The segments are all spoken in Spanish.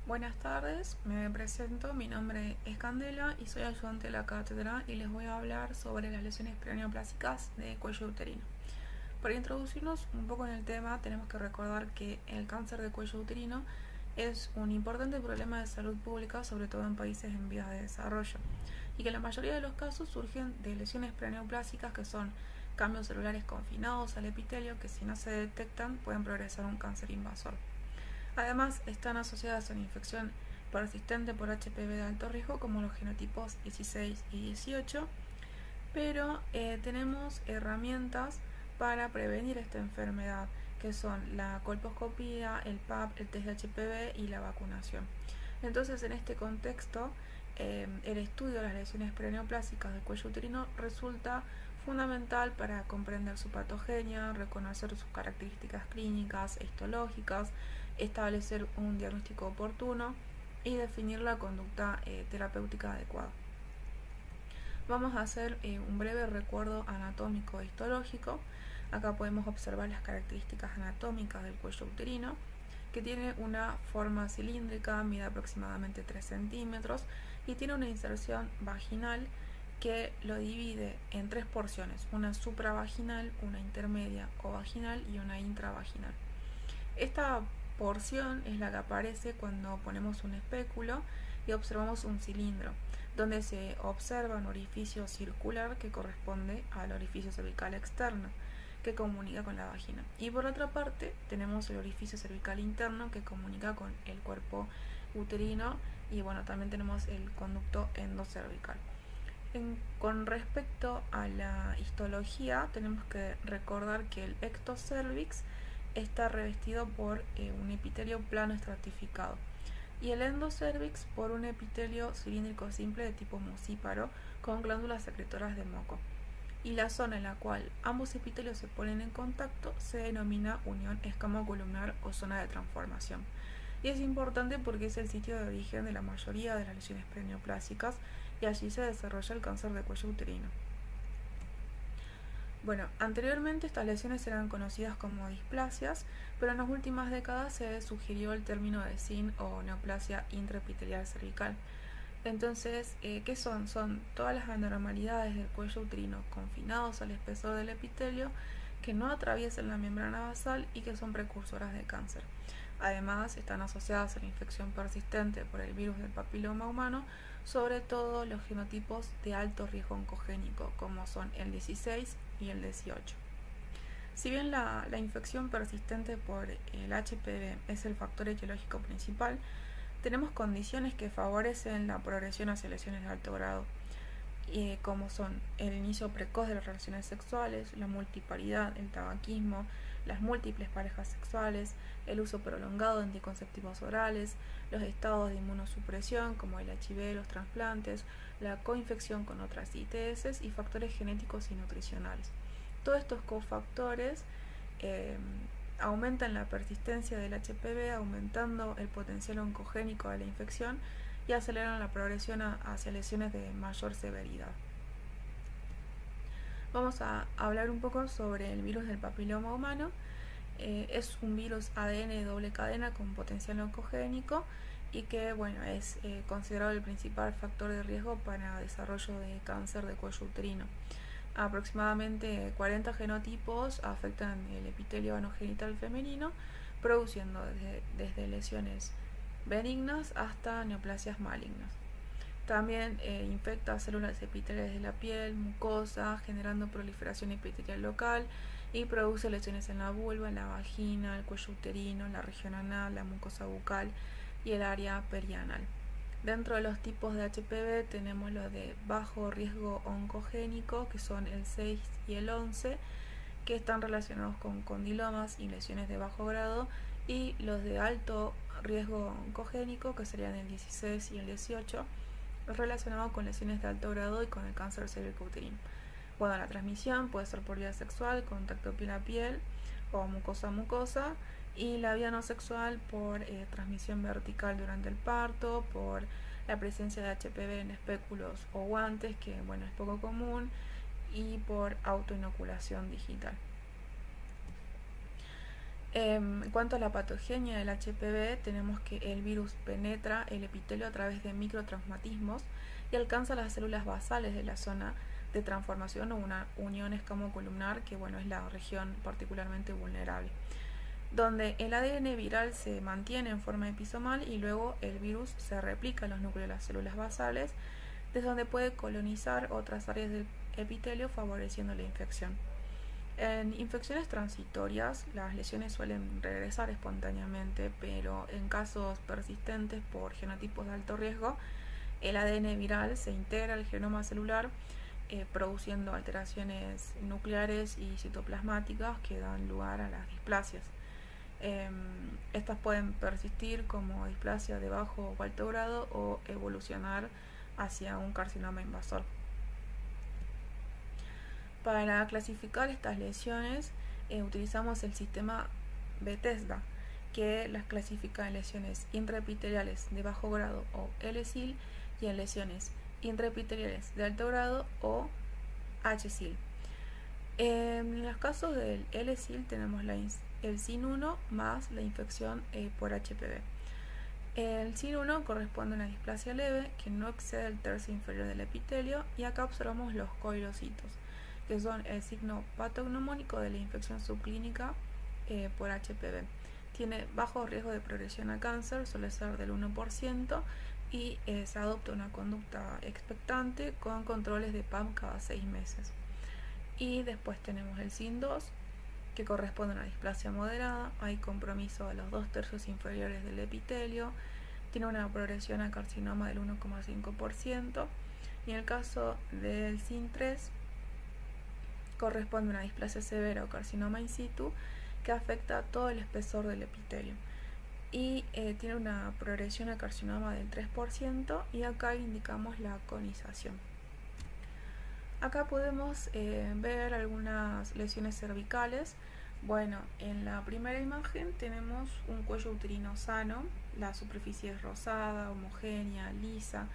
Buenas tardes, me presento, mi nombre es Candela y soy ayudante de la cátedra y les voy a hablar sobre las lesiones perioneoplásicas de cuello uterino. Para introducirnos un poco en el tema, tenemos que recordar que el cáncer de cuello uterino es un importante problema de salud pública, sobre todo en países en vías de desarrollo, y que la mayoría de los casos surgen de lesiones perioneoplásicas que son cambios celulares confinados al epitelio que si no se detectan pueden progresar a un cáncer invasor. Además, están asociadas a una infección persistente por HPV de alto riesgo como los genotipos 16 y 18, pero tenemos herramientas para prevenir esta enfermedad, que son la colposcopía, el PAP, el test de HPV y la vacunación. Entonces, en este contexto, el estudio de las lesiones perioneoplásicas del cuello uterino resulta fundamental para comprender su patogenia, reconocer sus características clínicas, histológicas, establecer un diagnóstico oportuno y definir la conducta terapéutica adecuada. Vamos a hacer un breve recuerdo anatómico e histológico. Acá podemos observar las características anatómicas del cuello uterino, que tiene una forma cilíndrica, mide aproximadamente 3 centímetros y tiene una inserción vaginal que lo divide en tres porciones: una supravaginal, una intermedia o vaginal y una intravaginal. Esta porción es la que aparece cuando ponemos un espéculo y observamos un cilindro, donde se observa un orificio circular que corresponde al orificio cervical externo, que comunica con la vagina. Y por otra parte tenemos el orificio cervical interno que comunica con el cuerpo uterino, y bueno, también tenemos el conducto endocervical. Con respecto a la histología, tenemos que recordar que el ectocervix está revestido por un epitelio plano estratificado y el endocervix por un epitelio cilíndrico simple de tipo mucíparo con glándulas secretoras de moco. Y la zona en la cual ambos epitelios se ponen en contacto se denomina unión escamocolumnar o zona de transformación. Y es importante porque es el sitio de origen de la mayoría de las lesiones perioneoplásicas y allí se desarrolla el cáncer de cuello uterino. Bueno, anteriormente estas lesiones eran conocidas como displasias, pero en las últimas décadas se sugirió el término de SIN o neoplasia intraepitelial cervical. Entonces, ¿qué son? Son todas las anormalidades del cuello uterino confinados al espesor del epitelio que no atraviesan la membrana basal y que son precursoras de cáncer. Además, están asociadas a la infección persistente por el virus del papiloma humano, sobre todo los genotipos de alto riesgo oncogénico, como son el 16 y el 18. Si bien la infección persistente por el HPV es el factor etiológico principal, tenemos condiciones que favorecen la progresión hacia lesiones de alto grado, como son el inicio precoz de las relaciones sexuales, la multiparidad, el tabaquismo, las múltiples parejas sexuales, el uso prolongado de anticonceptivos orales, los estados de inmunosupresión como el HIV, los trasplantes, la coinfección con otras ITS y factores genéticos y nutricionales. Todos estos cofactores aumentan la persistencia del HPV, aumentando el potencial oncogénico de la infección y aceleran la progresión hacia lesiones de mayor severidad. Vamos a hablar un poco sobre el virus del papiloma humano. Es un virus ADN de doble cadena con potencial oncogénico y que es considerado el principal factor de riesgo para desarrollo de cáncer de cuello uterino. Aproximadamente 40 genotipos afectan el epitelio anogenital femenino, produciendo desde lesiones benignas hasta neoplasias malignas. También infecta células epiteliales de la piel, mucosa, generando proliferación epitelial local y produce lesiones en la vulva, en la vagina, el cuello uterino, la región anal, la mucosa bucal y el área perianal. Dentro de los tipos de HPV tenemos los de bajo riesgo oncogénico, que son el 6 y el 11, que están relacionados con condilomas y lesiones de bajo grado, y los de alto riesgo oncogénico, que serían el 16 y el 18, relacionados con lesiones de alto grado y con el cáncer cervicouterino. Bueno, la transmisión puede ser por vía sexual, contacto piel a piel o mucosa a mucosa, y la vía no sexual por transmisión vertical durante el parto, por la presencia de HPV en espéculos o guantes, que es poco común, y por autoinoculación digital. En cuanto a la patogenia del HPV, tenemos que el virus penetra el epitelio a través de microtraumatismos y alcanza las células basales de la zona de transformación o una unión escamocolumnar, que bueno, es la región particularmente vulnerable, donde el ADN viral se mantiene en forma episomal y luego el virus se replica en los núcleos de las células basales, desde donde puede colonizar otras áreas del epitelio, favoreciendo la infección. En infecciones transitorias, las lesiones suelen regresar espontáneamente, pero en casos persistentes por genotipos de alto riesgo, el ADN viral se integra al genoma celular, produciendo alteraciones nucleares y citoplasmáticas que dan lugar a las displasias. Estas pueden persistir como displasia de bajo o alto grado o evolucionar hacia un carcinoma invasor. Para clasificar estas lesiones utilizamos el sistema Bethesda, que las clasifica en lesiones intraepiteliales de bajo grado o LSIL y en lesiones intraepiteliales de alto grado o HSIL. En los casos del LSIL tenemos el SIN1 más la infección por HPV. El SIN1 corresponde a una displasia leve que no excede el tercio inferior del epitelio, y acá observamos los coilocitos, que son el signo patognomónico de la infección subclínica por HPV. Tiene bajo riesgo de progresión a cáncer, suele ser del 1%, y se adopta una conducta expectante con controles de PAM cada 6 meses. Y después tenemos el SIN2, que corresponde a una displasia moderada, hay compromiso a los 2/3 inferiores del epitelio, tiene una progresión a carcinoma del 1,5%, y en el caso del SIN3 corresponde a una displasia severa o carcinoma in situ que afecta todo el espesor del epitelio, y tiene una progresión a carcinoma del 3%, y acá indicamos la conización. Acá podemos ver algunas lesiones cervicales. Bueno, en la primera imagen tenemos un cuello uterino sano, la superficie es rosada, homogénea, lisa,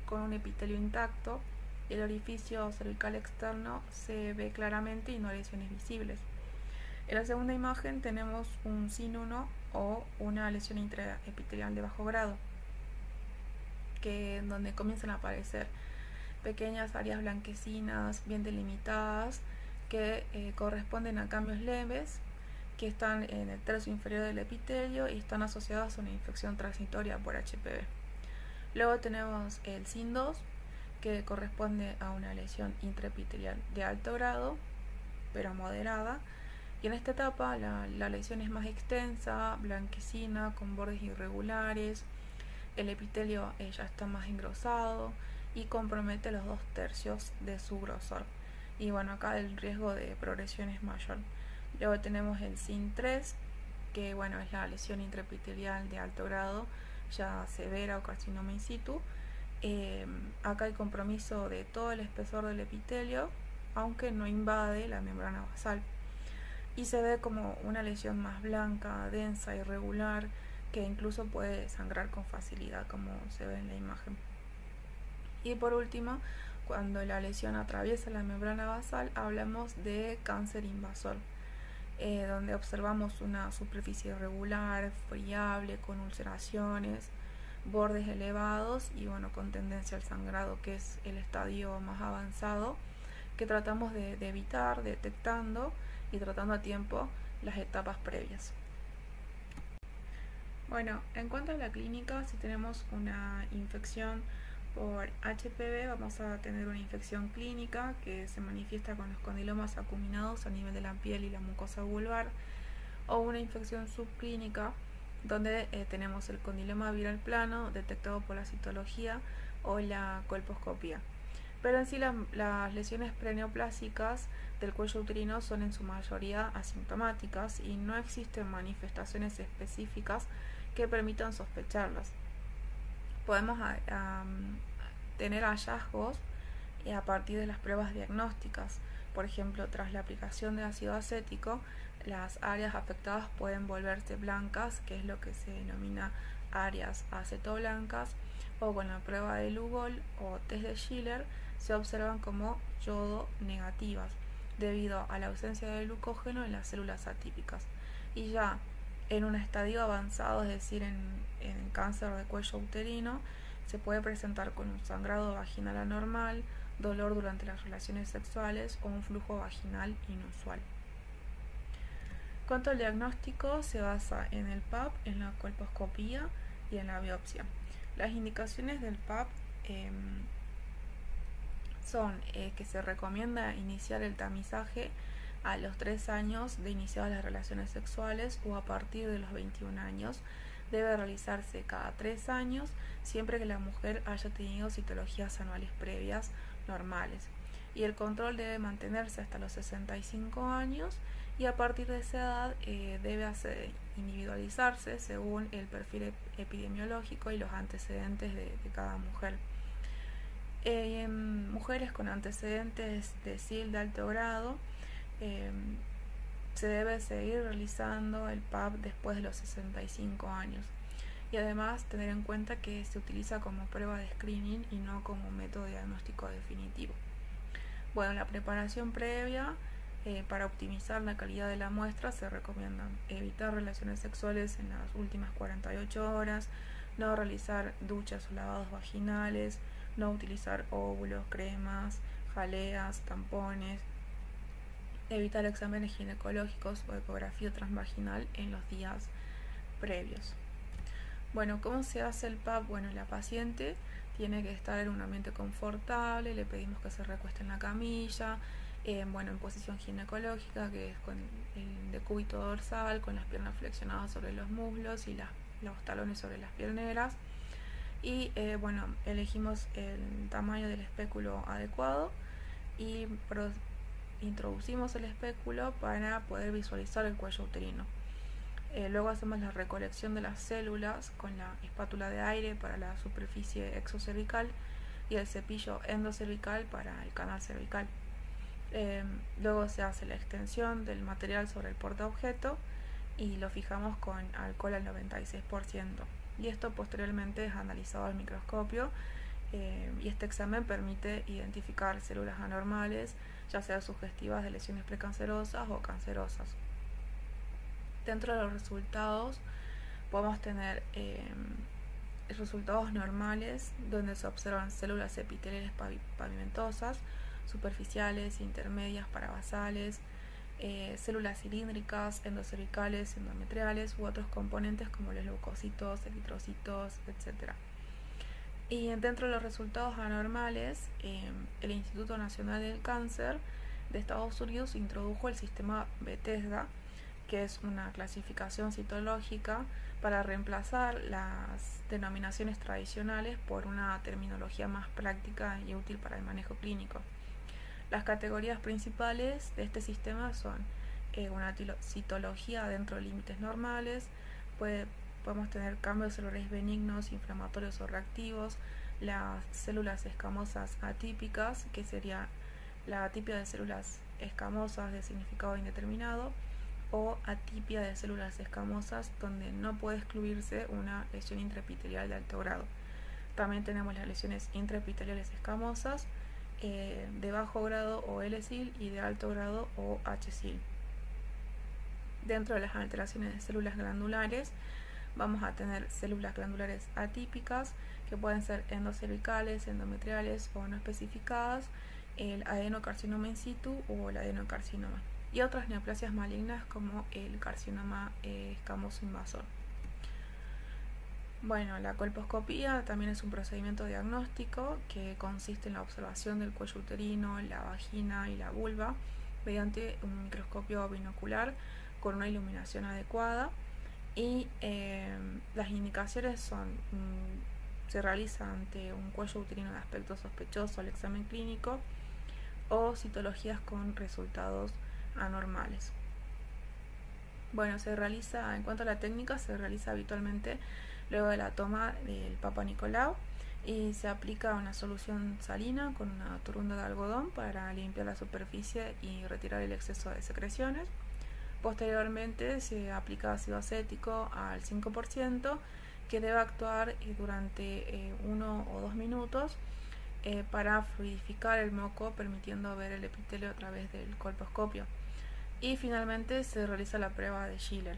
con un epitelio intacto. El orificio cervical externo se ve claramente y no hay lesiones visibles. En la segunda imagen tenemos un SIN1 o una lesión intraepitelial de bajo grado, donde comienzan a aparecer pequeñas áreas blanquecinas bien delimitadas que corresponden a cambios leves que están en el tercio inferior del epitelio y están asociadas a una infección transitoria por HPV. Luego tenemos el SIN2, que corresponde a una lesión intraepitelial de alto grado pero moderada, y en esta etapa la lesión es más extensa, blanquecina, con bordes irregulares, el epitelio ya está más engrosado y compromete los 2/3 de su grosor, y bueno, acá el riesgo de progresión es mayor. Luego tenemos el SIN3, que bueno, es la lesión intraepitelial de alto grado, ya severa o carcinoma in situ. Acá hay compromiso de todo el espesor del epitelio, aunque no invade la membrana basal, y se ve como una lesión más blanca, densa, irregular, que incluso puede sangrar con facilidad, como se ve en la imagen. Y por último, cuando la lesión atraviesa la membrana basal, hablamos de cáncer invasor, donde observamos una superficie irregular, friable, con ulceraciones, bordes elevados y bueno, con tendencia al sangrado, que es el estadio más avanzado que tratamos de evitar detectando y tratando a tiempo las etapas previas. Bueno, en cuanto a la clínica, si tenemos una infección por HPV, vamos a tener una infección clínica que se manifiesta con los condilomas acuminados a nivel de la piel y la mucosa vulvar, o una infección subclínica donde tenemos el condiloma viral plano detectado por la citología o la colposcopía. Pero en sí las lesiones preneoplásicas del cuello uterino son en su mayoría asintomáticas y no existen manifestaciones específicas que permitan sospecharlas. Podemos tener hallazgos a partir de las pruebas diagnósticas. Por ejemplo, tras la aplicación de ácido acético, las áreas afectadas pueden volverse blancas, que es lo que se denomina áreas acetoblancas, o con la prueba de Lugol o test de Schiller se observan como yodo negativas. debido a la ausencia de glucógeno en las células atípicas. Y ya en un estadio avanzado, es decir, en cáncer de cuello uterino, se puede presentar con un sangrado vaginal anormal, dolor durante las relaciones sexuales o un flujo vaginal inusual. Cuanto al diagnóstico, se basa en el PAP, en la colposcopía y en la biopsia. Las indicaciones del PAP son que se recomienda iniciar el tamizaje a los 3 años de iniciadas las relaciones sexuales o a partir de los 21 años. Debe realizarse cada 3 años siempre que la mujer haya tenido citologías anuales previas normales. Y el control debe mantenerse hasta los 65 años y a partir de esa edad debe individualizarse según el perfil epidemiológico y los antecedentes de cada mujer. En mujeres con antecedentes de SIL de alto grado, se debe seguir realizando el PAP después de los 65 años. Y además tener en cuenta que se utiliza como prueba de screening y no como método diagnóstico definitivo. Bueno, la preparación previa para optimizar la calidad de la muestra se recomienda evitar relaciones sexuales en las últimas 48 horas, no realizar duchas o lavados vaginales, no utilizar óvulos, cremas, jaleas, tampones, evitar exámenes ginecológicos o ecografía transvaginal en los días previos. Bueno, ¿cómo se hace el PAP? Bueno, la paciente tiene que estar en un ambiente confortable, le pedimos que se recueste en la camilla, en posición ginecológica, que es con el decúbito dorsal, con las piernas flexionadas sobre los muslos y los talones sobre las pierneras. Y elegimos el tamaño del espéculo adecuado y introducimos el espéculo para poder visualizar el cuello uterino. Luego hacemos la recolección de las células con la espátula de aire para la superficie exocervical y el cepillo endocervical para el canal cervical. Luego se hace la extensión del material sobre el portaobjeto y lo fijamos con alcohol al 96%. Y esto posteriormente es analizado al microscopio y este examen permite identificar células anormales, ya sea sugestivas de lesiones precancerosas o cancerosas. Dentro de los resultados podemos tener resultados normales donde se observan células epiteliales pavimentosas, superficiales, intermedias, parabasales, células cilíndricas, endocervicales, endometriales u otros componentes como los leucocitos, eritrocitos, etc. Y dentro de los resultados anormales, el Instituto Nacional del Cáncer de Estados Unidos introdujo el sistema Bethesda, que es una clasificación citológica para reemplazar las denominaciones tradicionales por una terminología más práctica y útil para el manejo clínico. Las categorías principales de este sistema son una citología dentro de límites normales, podemos tener cambios celulares benignos, inflamatorios o reactivos, las células escamosas atípicas, que sería la atipia de células escamosas de significado indeterminado, o atipia de células escamosas donde no puede excluirse una lesión intraepitelial de alto grado. También tenemos las lesiones intraepiteliales escamosas, de bajo grado o L-SIL y de alto grado o H-SIL. Dentro de las alteraciones de células glandulares vamos a tener células glandulares atípicas que pueden ser endocervicales, endometriales o no especificadas, el adenocarcinoma in situ o el adenocarcinoma y otras neoplasias malignas como el carcinoma escamoso invasor. Bueno, la colposcopía también es un procedimiento diagnóstico que consiste en la observación del cuello uterino, la vagina y la vulva mediante un microscopio binocular con una iluminación adecuada y las indicaciones son se realiza ante un cuello uterino de aspecto sospechoso al examen clínico o citologías con resultados anormales. Bueno, en cuanto a la técnica, se realiza habitualmente luego de la toma del Papa Nicolau y se aplica una solución salina con una turunda de algodón para limpiar la superficie y retirar el exceso de secreciones. Posteriormente se aplica ácido acético al 5% que debe actuar durante 1 o 2 minutos para fluidificar el moco, permitiendo ver el epitelio a través del colposcopio. Y finalmente se realiza la prueba de Schiller,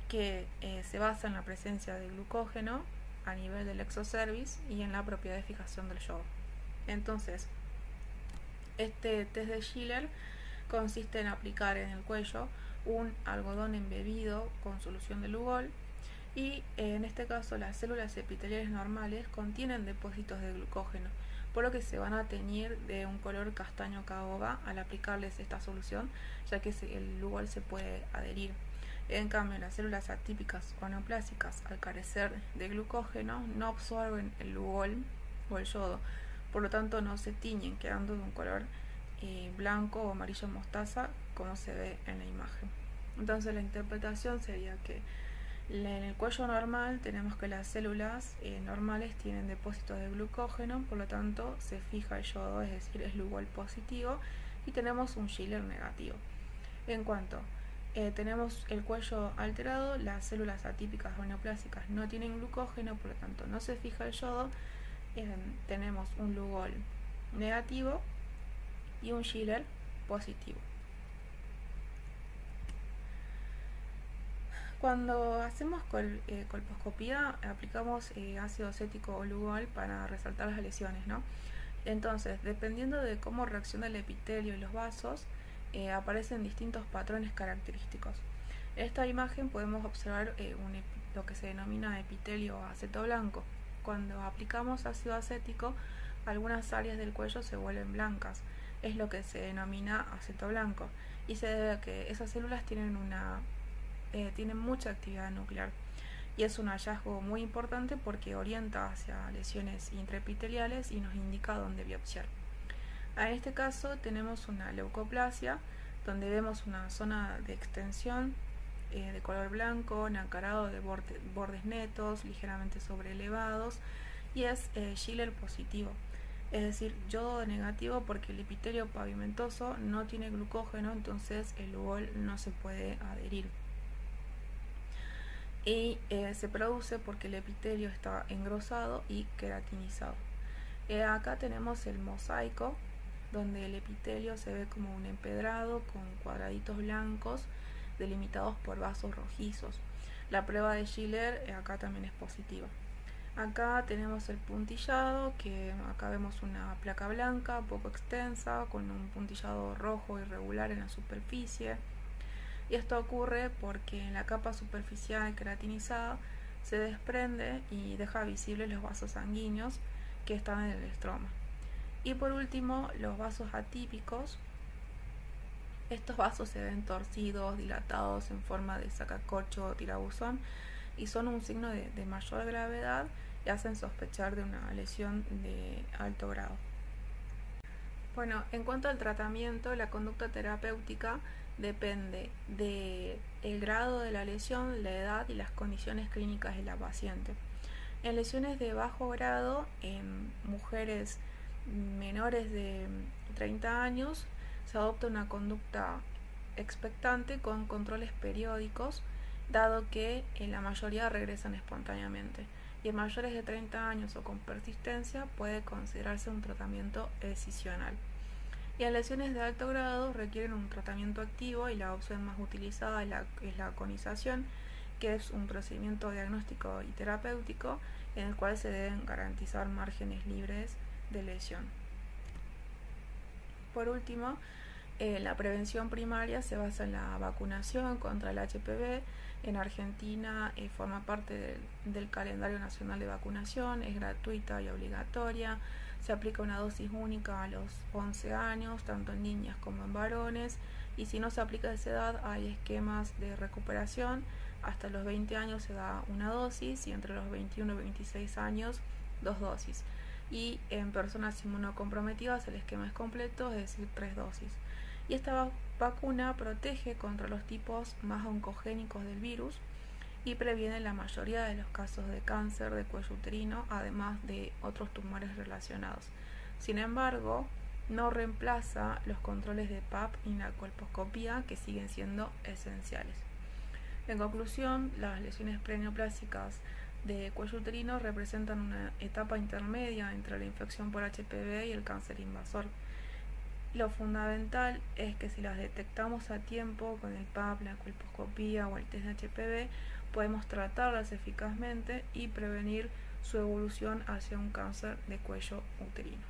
que se basa en la presencia de glucógeno a nivel del exocervix y en la propiedad de fijación del yodo. Entonces, este test de Schiller consiste en aplicar en el cuello un algodón embebido con solución de Lugol, y en este caso las células epiteliales normales contienen depósitos de glucógeno, por lo que se van a teñir de un color castaño caoba al aplicarles esta solución, ya que el Lugol se puede adherir. En cambio, las células atípicas o neoplásicas, al carecer de glucógeno, no absorben el Lugol o el yodo, por lo tanto no se tiñen, quedando de un color blanco o amarillo mostaza, como se ve en la imagen. Entonces la interpretación sería que en el cuello normal tenemos que las células normales tienen depósitos de glucógeno, por lo tanto se fija el yodo, es decir, es Lugol positivo, y tenemos un Schiller negativo. En cuanto tenemos el cuello alterado, las células atípicas o neoplásicas no tienen glucógeno, por lo tanto no se fija el yodo, tenemos un Lugol negativo y un Schiller positivo. Cuando hacemos colposcopía, aplicamos ácido acético o Lugol para resaltar las lesiones, ¿no? Entonces, dependiendo de cómo reacciona el epitelio y los vasos, aparecen distintos patrones característicos. En esta imagen podemos observar lo que se denomina epitelio acetoblanco. Cuando aplicamos ácido acético, algunas áreas del cuello se vuelven blancas. Es lo que se denomina acetoblanco, y se debe a que esas células tienen mucha actividad nuclear, y es un hallazgo muy importante porque orienta hacia lesiones intraepiteliales y nos indica dónde biopsiar. En este caso tenemos una leucoplasia, donde vemos una zona de extensión de color blanco, nacarado de bordes netos, ligeramente sobreelevados, y es Schiller positivo, es decir, yodo negativo, porque el epitelio pavimentoso no tiene glucógeno, entonces el Lugol no se puede adherir. Y se produce porque el epitelio está engrosado y queratinizado. Acá tenemos el mosaico, donde el epitelio se ve como un empedrado con cuadraditos blancos delimitados por vasos rojizos. La prueba de Schiller acá también es positiva. Acá tenemos el puntillado, que acá vemos una placa blanca poco extensa con un puntillado rojo irregular en la superficie. Y esto ocurre porque en la capa superficial queratinizada se desprende y deja visibles los vasos sanguíneos que están en el estroma. Y por último, los vasos atípicos. Estos vasos se ven torcidos, dilatados en forma de sacacorcho o tirabuzón, y son un signo de mayor gravedad y hacen sospechar de una lesión de alto grado. Bueno, en cuanto al tratamiento, la conducta terapéutica depende del grado de la lesión, la edad y las condiciones clínicas de la paciente. En lesiones de bajo grado, en mujeres menores de 30 años, se adopta una conducta expectante con controles periódicos, dado que en la mayoría regresan espontáneamente. Y en mayores de 30 años o con persistencia puede considerarse un tratamiento excisional. Y en lesiones de alto grado requieren un tratamiento activo, y la opción más utilizada es la conización, que es un procedimiento diagnóstico y terapéutico en el cual se deben garantizar márgenes libres de lesión. Por último, la prevención primaria se basa en la vacunación contra el HPV. En Argentina forma parte del calendario nacional de vacunación, es gratuita y obligatoria. Se aplica una dosis única a los 11 años, tanto en niñas como en varones, y si no se aplica a esa edad hay esquemas de recuperación. Hasta los 20 años se da una dosis, y entre los 21 y 26 años 2 dosis. Y en personas inmunocomprometidas el esquema es completo, es decir, 3 dosis. Y esta vacuna protege contra los tipos más oncogénicos del virus y previene la mayoría de los casos de cáncer de cuello uterino, además de otros tumores relacionados. Sin embargo, no reemplaza los controles de PAP y la colposcopía, que siguen siendo esenciales. En conclusión, las lesiones preneoplásicas de cuello uterino representan una etapa intermedia entre la infección por HPV y el cáncer invasor. Lo fundamental es que si las detectamos a tiempo con el PAP, la colposcopía o el test de HPV, podemos tratarlas eficazmente y prevenir su evolución hacia un cáncer de cuello uterino.